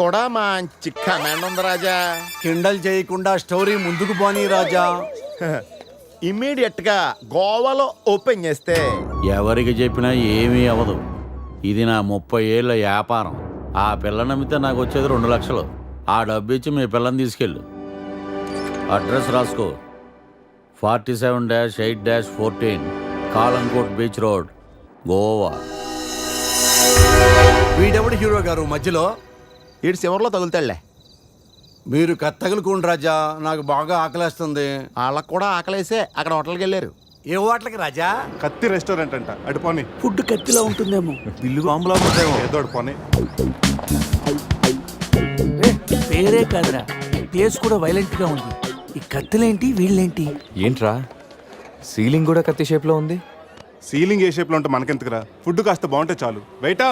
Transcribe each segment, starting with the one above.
కూడా మంచి కమాండ్ ఉంది రాజా. కిండల్ చేయకుండా స్టోరీ ముందుకు పోనీ రాజా. ఇమ్మీడియట్ గా గోవాలో ఓపెన్ చేస్తే ఎవరికి చెప్పినా ఏమీ అవ్వదు. ఇది నా 30 ఏళ్ళ వ్యాపారం. ఆ పిల్ల నమ్మితే నాకు వచ్చేది 2 లక్షలు. ఆ డబ్బు ఇచ్చి మీ పిల్లని తీసుకెళ్ళు. అడ్రస్ రాసుకో. 47-8-14 కాలంకోట్ బీచ్ రోడ్, గోవా. వీడెవడు హీరో గారు మధ్యలో? ఇటు చివరిలో తగులుతాడులే. మీరు కత్తగలుకోండి రాజా, నాకు బాగా ఆకలేస్తుంది. వాళ్ళకు కూడా ఆకలేసే అక్కడ హోటల్కి వెళ్ళారు. ఏ హోటల్కి రాజా? కత్తి రెస్టారెంట్ అంట. అడుపోని ఫుడ్ కత్తిలో ఉంటుందేమో, బిల్లు బాంబులో ఉంటుందేమో. ఏదో అడుపోని. పేరే కాదురా, టేస్ట్ కూడా వైలెంట్ గా ఉంది. ఈ కత్తులేంటి, వీళ్ళేంటి? ఏంట్రా సీలింగ్ కూడా కత్తి షేప్ లో ఉంది? సీలింగ్ ఏ షేప్ లో ఉంటే మనకెందుకురా, ఫుడ్ కాస్త బాగుంటే చాలు. వెయిటా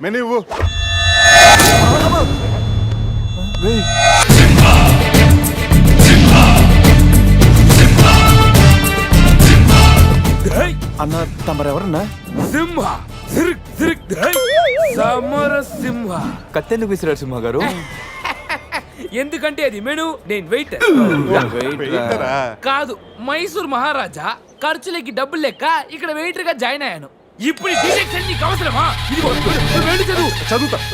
మెనూ ఇవ్వు. అన్న తమరెవరన్నా? సింహ సమర సింహ. కత్తెందుకు విసిరారు సింహ గారు? ఎందుకంటే అది మెను, నేను వెయిట్ వెయిటరా? కాదు, మైసూర్ మహారాజా. ఖర్చులకి డబ్బులు లెక్క ఇక్కడ వెయిటర్ గా జాయిన్ అయ్యాను. ఇప్పుడు డిటెక్షన్ నీకు అవసరమా? ఇదిగో, వెళ్ళి చదువు.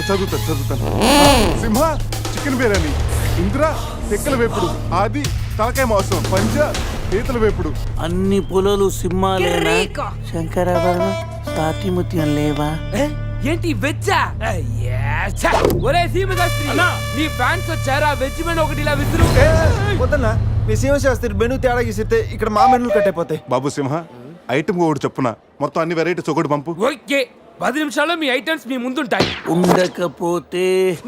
చదువుతాను. సింహ చికెన్ బిర్యానీ, ఇంద్ర తెక్కల వేపుడు, ఆది తలకాయ మాంసం, పంజ పీతల వేపుడు. అన్ని పొలాలు సింహాలేనా? శంకరాభరణం సాతిముత్యం లేవా? ఏంటి వెజ్జా? ఒరే సీమశాస్త్రి, నీ ఫ్యాన్స్ వచ్చారా? వెజ్ మెను ఒకటి ఇలా విసురు. వద్దన్నా, మీ సింహశాస్త్రి మెను తేడా గీసితే ఇక్కడ మా మెనూలు కట్టయిపోతాయి. బాబు సింహ, ఐటమ్ ఒకటి చెప్పున మొత్తం అన్ని వెరైటీస్ ఒకటి పంపు. ఓకే, 10 నిమిషాల్లో మీ ఐటమ్స్ మీ ముందుంటాయి. ఉండకపోతే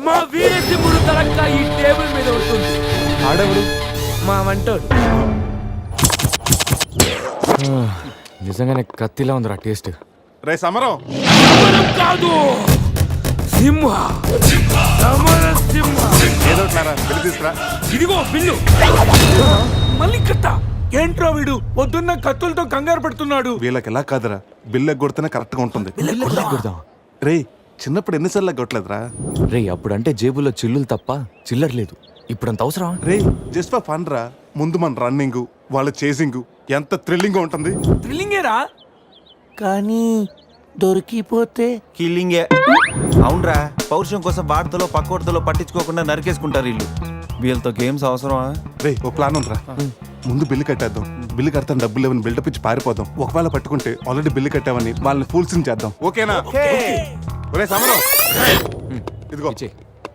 మా వీరసింహుడు తలక్క ఈ టేబుల్ మీద ఉంటుంది. ఆడెవడు? మా వంటోడు. నిజంగానే కత్తిలా ఉందిరా టేస్ట్. రే సమరం, సమరం కాదు, సింహ. సమర సింహ. ఏదో బిల్లు తీసుకురా. ఇదిగో బిల్లు. మళ్ళీ కట్ట. ఏంట్రా వీడు పొద్దున్న కత్తులతో కంగారు పడుతున్నాడు? వీళ్ళకి ఎలా కాదురా, బిల్లు ఎగ్గొడితేనే కరెక్ట్ గా ఉంటుంది. రే చిన్నప్పుడు ఎన్నిసార్లు ఎగ్గొట్టలేదురా? రే అప్పుడంటే జేబులో చిల్లులు తప్ప చిల్లర లేదు. ఇప్పుడంత అవసరం? రే జస్ట్ ఫర్ ఫన్ రా. ముందు మన రన్నింగ్, వాళ్ళ చేసింగ్ ఎంత థ్రిల్లింగ్ గా ఉంటుంది. థ్రిల్లింగేరా, కానీ దొరికిపోతే కిల్లింగే. అవునరా, పౌరుషం కోసం వార్తలో పక్కోటితో పట్టించుకోకుండా నరికేసుకుంటారు వీళ్ళు. వీళ్ళతో గేమ్స్ అవసరమా? రే ఓ ప్లాన్ ఉందిరా. ముందు బిల్లు కట్టేద్దాం. బిల్లు కడతాను డబ్బులు లేవని బిల్డప్ ఇచ్చి పారిపోదాం. ఒకవేళ పట్టుకుంటే ఆల్రెడీ బిల్లు కట్టామని వాళ్ళని ఫూల్సింగ్ చేద్దాం. ఓకేనా? ఒరే సమరం, ఇదిగో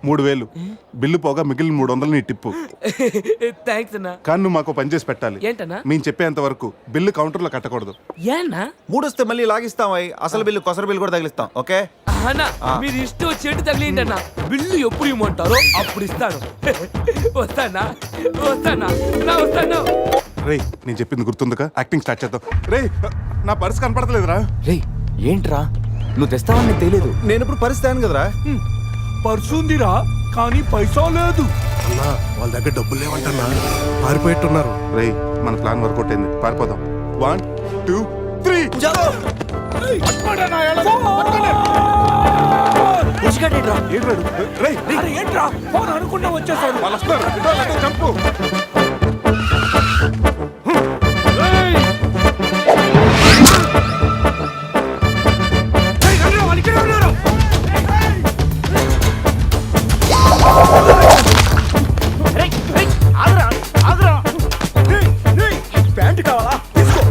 3000 బిల్లు పోగా మిగిలిన 300 నీ టిప్పు. థ్యాంక్స్ అన్నా. కానీ నువ్వు మాకు పని చేసి పెట్టాలి. ఏంటన్నా? మేము చెప్పేంత వరకు బిల్లు కౌంటర్ లో కట్టకూడదు. ఏనా? మూడొస్తే మళ్ళీ లాగిస్తాం. అసలు బిల్లు కొసర బిల్లు కూడా తగిలిస్తాం. ఓకే అన్నా, మీరు ఇష్టం వచ్చేట్టు తగిలిండి అన్న. బిల్లు ఎప్పుడు ఇమ్మంటారో అప్పుడు ఇస్తాను. వస్తానా వస్తాను. రే నేను చెప్పింది గుర్తుందిగా? యాక్టింగ్ స్టార్ట్ చేద్దాం. రే నా పర్స్ కనపడతలేదురా. రే ఏంట్రా, నువ్వు తెస్తావని నీకు తెలియదు. నేను ఇప్పుడు పరిస్థితి కదరా. పర్సుందిరా, కానీ పైసా లేదు. అన్నా వాళ్ళ దగ్గర డబ్బులు లేవంటన్నా, పారిపోయేట్టున్నారు. రే మన ప్లాన్ వర్కౌట్ అయింది, పారిపోదాం. 1 2 3 ఏంట్రా ఫోన్ అనుకుంటా వచ్చేసాడు. వాళ్ళు వస్తారు. చంపు. ప్యాంట్ కావాలా? తీసుకో.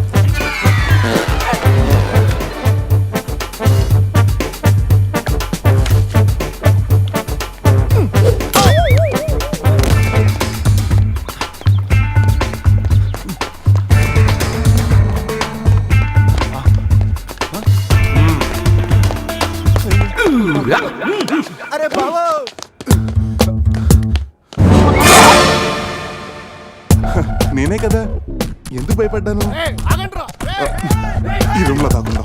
అరే బావో, నేనే కదా, ఎందుకు భయపడ్డాను? ఈ రూమ్ లో కాకుండా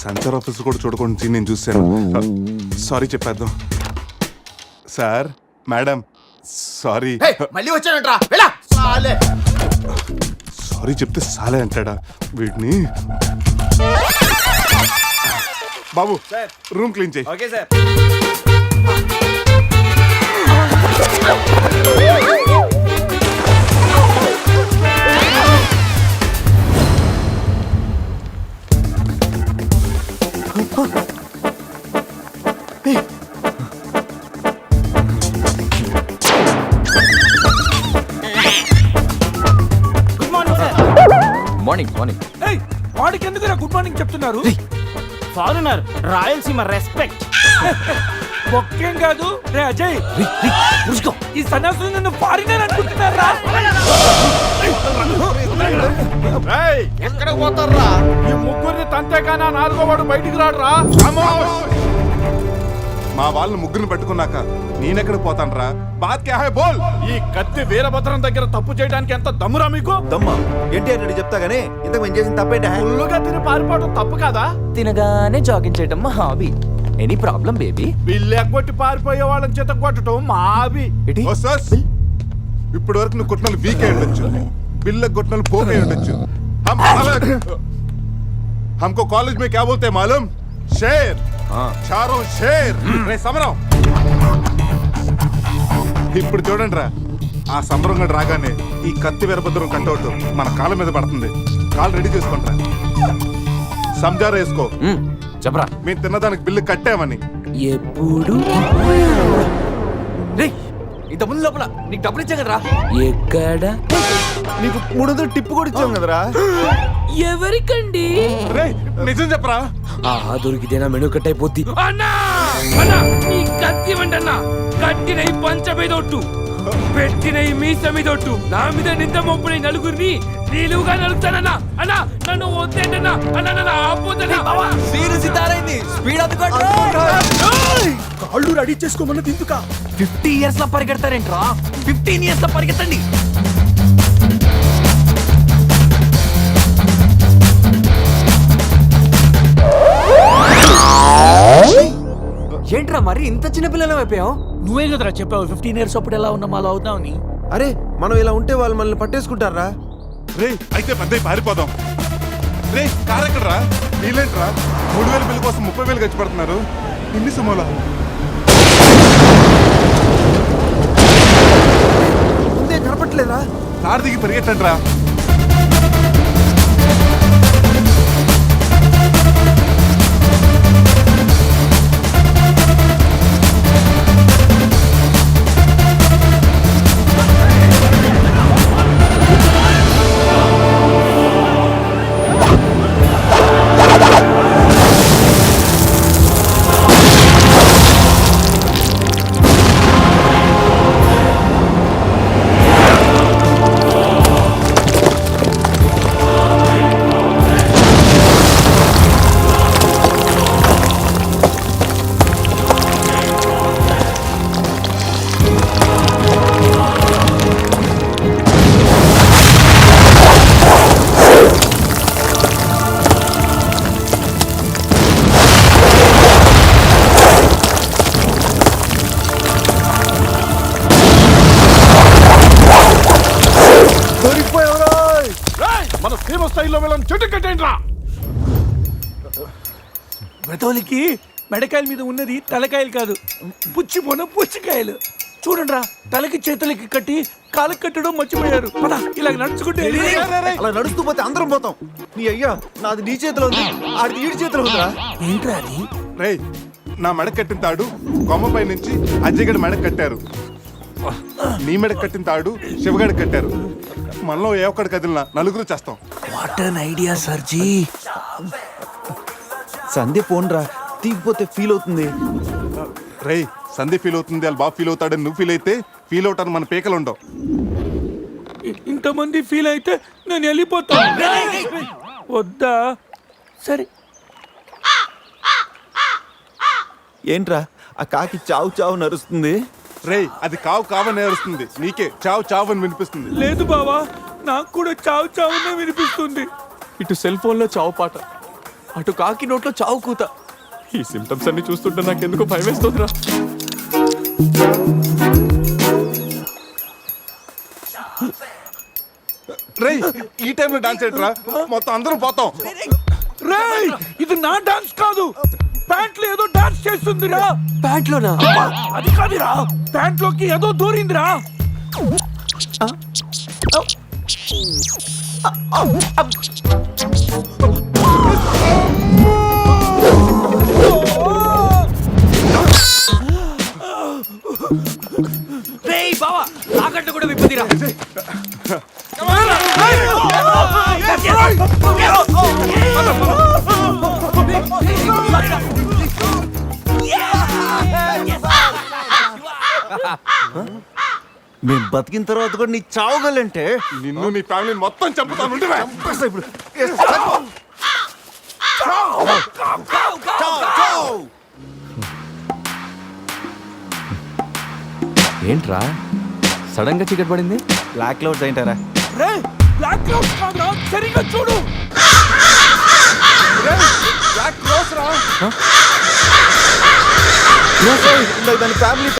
సెన్సార్ ఆఫీస్ కూడా చూడకుండా నేను చూశాను. సారీ చెప్పేద్దాం. Sir madam sorry. మళ్ళీ వచ్చానంట్రా. సారీ చెప్తే సాలే అంటాడా వీడిని? బాబు రూమ్ క్లీన్ చేయి. Okay sir. Morning morning. ఏయ్, వాడికి ఎందుకు గుడ్ మార్నింగ్ చెప్తున్నారు? Foreigner Rayalaseema respect. ఒక్కేం కాదు రే అజయ్, ఈ సన్యాసులు నన్ను ఫారినర్ అనుకుంటున్నారా? ఎక్కడ పోతారా? ఈ ముగ్గురిని తంతేగానా నాలుగో వాడు బయటికి రాడురా. మా వాళ్ళని ముగ్గురిని పెట్టుకున్నాక నేనెక్కడ పోతానరా? బాత్ క్యా హై బోల్. ఈ కత్తి వీరభద్రం దగ్గర తప్పు చేయడానికి ఎంత దమ్మురా మీకు? దమ్మా ఎన్టీఆర్ రెడ్డి చెప్తా గానీ ఇంతకు మేము చేసిన తప్పేంటే? ఫుల్లుగా తిని పారిపోవడం తప్పు కాదా? తినగానే జాగింగ్ చేయడం మా hobby. Any problem baby? Bill ఎగ్గొట్టి పారిపోయే వాళ్ళని చేత కొట్టడం మా హాబీ. ఓ సస్, ఇప్పటి వరకు నువ్వు కొట్టినలు వీక్ అయి ఉండొచ్చు, బిల్ల కొట్టినలు పోక్ అయి ఉండొచ్చు. हमको कॉलेज में क्या बोलते हैं मालूम? शेर. चारों शेर. రే సమరం. ఇప్పుడు చూడండి రా, ఆ సమరం గడు రాగానే ఈ కత్తి వీరభద్రం కట్అవుట్ మన కాళ్ళ మీద పడుతుంది. కాళ్ళు రెడీ చేసుకుంటా. సంజారా వేసుకో. చెప్పరా. మేము తిన్నదానికి బిల్లు కట్టామని. ఎప్పుడు ఇంత ముందు లోపల నీకు డబ్బులు ఇచ్చా కదరా? ఎక్కడ? నీకు 300 టిప్ కూడా ఇచ్చాం కదరా. ఎవరికండి? రే నిజం చెప్పరా. దొరికితేనా మెను కట్ అయిపోద్ది. అన్నా అన్నా నీ కత్తి వండన్నా. కట్టిన ఈ పంచ మీదొట్టు, పెట్టిన ఈ మీస మీదొట్టు, నా మీద నింద మొప్పుని నలుగురిని నీలుగా నలుగుతానన్నా. అన్నా నన్ను వద్దేంటన్నా. అన్నా నన్ను ఆపోతన్నా. కాళ్ళు రెడీ చేసుకోమన్నది ఎందుక? 50 years లో పరిగెడతారేంట్రా? 15 years లో పరిగెత్తండి. ఏంట్రా మరి ఇంత చిన్న పిల్లలు అయిపోయావు? నువ్వే కదరా చెప్పావు 15 years అప్పుడు ఎలా ఉన్నాం అలా అవుతావని. అరే మనం ఇలా ఉంటే వాళ్ళు మనల్ని పట్టేసుకుంటారా? రే అయితే పెద్ద పారిపోదాం. రే కార్ ఎక్కడరా? వీలేంట్రా 3000 బిల్లు కోసం 30,000 ఖర్చు పడుతున్నారు. ఎన్ని సుమోలా? ముందే కనపట్లేదా? కార్ దిగి పరిగెట్టండి రా. మన సీమ స్థాయిలో వెళ్ళని చెట్టు కట్టేయండి రా. మెతోలికి మెడకాయల మీద ఉన్నది తలకాయలు కాదు, పుచ్చిపోన పుచ్చికాయలు. చూడండి రా, తలకి చేతులకి కట్టి కాళ్ళకి కట్టడం మర్చిపోయారు. పద ఇలాగ నడుచుకుంటే. అలా నడుస్తూ పోతే అందరం పోతాం. నీ అయ్యా నాది నీ చేతిలో ఉంది, ఆడిది ఈడి చేతిలో ఉందిరా. ఏంట్రా అది? రే నా మెడ కట్టిన తాడు కొమ్మపై నుంచి అజ్జగడి మెడ కట్టారు. నీ మెడ కట్టిన తాడు శివగడి కట్టారు. మనలో ఏ ఒక్కడి కదిలినా నలుగురు చేస్తాం. What an idea sir ji. Sunday phone రా, తీగిపోతే ఫీల్ అవుతుంది. రే సంధి ఫీల్ అవుతుంది, వాళ్ళు బాగా ఫీల్ అవుతాడని నువ్వు ఫీల్ అయితే ఫీల్ అవుతాను మన పేకలు ఉండవు. ఇంతమంది ఫీల్ అయితే నేను వెళ్ళిపోతాను. వద్దా? సరే. ఏంట్రా ఆ కాకి చావు చావు నరుస్తుంది? రే అది కావు కావని నేరుస్తుంది, నీకే చావు చావు అని వినిపిస్తుంది. లేదు బావా, నాకు కూడా చావు చావునే వినిపిస్తుంది. ఇటు సెల్ ఫోన్ లో చావు పాట, అటు కాకి నోట్లో చావు కూత. ఈ సిమ్టమ్స్ అన్ని చూస్తుంటే నాకెందుకో భయం వేస్తుందిరా. రే ఈ టైంలో డాన్స్ ఏంట్రా? మొత్తం అందరం పోతాం. రేయ్, ఇది నా డాన్స్ కాదు, ప్యాంట్ లో ఏదో డాన్స్ చేస్తుందిరా. ప్యాంట్లోనా? అది కాదురా, ప్యాంట్ లోకి ఏదో దూరిందిరా. రేయ్ బావా తాకట్టు కూడా విప్పుదిరా. మేము బతికిన తర్వాత కూడా నీ చావుగలంటే నిన్ను నీ ఫ్యామిలీ మొత్తం చంపుతాను ఉండవే. ఇప్పుడు ఏ, చచ్చిపో. ఏంట్రా సడన్ గా చీకటి పడింది? బ్లాక్ క్లౌడ్స్ ఏంటారా? రే బ్లాక్ క్లౌడ్స్ కాదురా, సరిగ్గా చూడు. దాని ఫ్యామిలీ